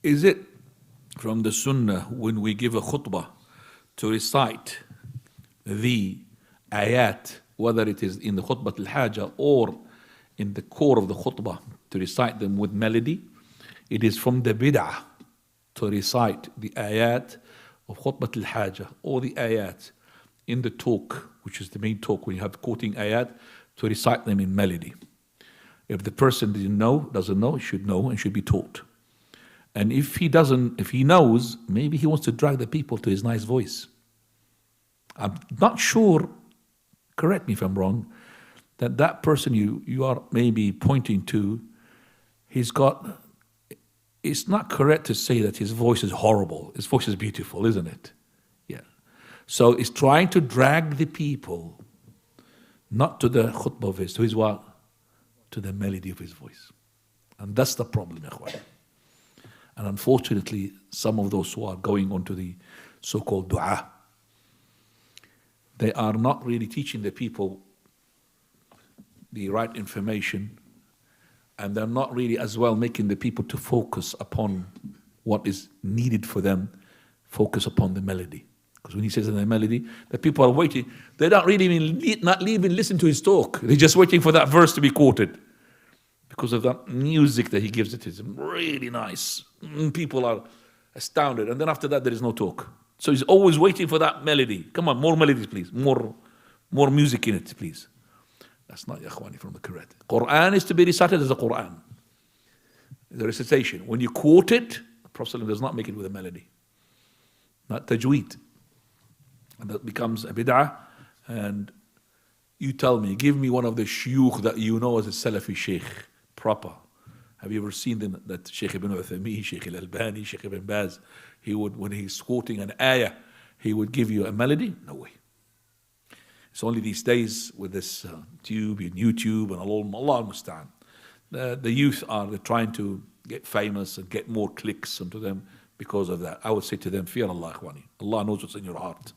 Is it from the Sunnah when we give a khutbah to recite the ayat, whether it is in the khutbah al-haja or in the core of the khutbah, to recite them with melody? It is from the bid'ah to recite the ayat of khutbah al-haja or the ayat in the talk, which is the main talk when you have quoting ayat, to recite them in melody. If the person doesn't know, he should know and should be taught. And if he knows, maybe he wants to drag the people to his nice voice. I'm not sure, correct me if I'm wrong, that person you are maybe pointing to, it's not correct to say that his voice is horrible. His voice is beautiful, isn't it? Yeah. So it's trying to drag the people, not to the khutbah of his, to his what? To the melody of his voice. And that's the problem, ikhwan. And unfortunately, some of those who are going on to the so-called dua, they are not really teaching the people the right information, and they're not really as well making the people to focus upon what is needed for them, focus upon the melody. Because when he says in the melody, the people are waiting, they don't really even listen to his talk. They're just waiting for that verse to be quoted. Because of that music that he gives it is really nice. People are astounded. And then after that, there is no talk. So he's always waiting for that melody. Come on, more melodies, please. More music in it, please. That's not, ya akhwani, from the correct. Quran is to be recited as a Quran. The recitation. When you quote it, the Prophet does not make it with a melody. Not tajweed. And that becomes a bid'ah. And you tell me, give me one of the shuyukh that you know as a Salafi sheikh, proper. Have you ever seen them, that Sheikh Ibn Uthaymeen, Sheikh Al-Albani, Sheikh Ibn Baz, he would, when he's quoting an ayah, he would give you a melody? No way. It's only these days with this tube and YouTube and Allah Musta'an. The youth they're trying to get famous and get more clicks onto them because of that. I would say to them, fear Allah, ikhwani. Allah knows what's in your heart.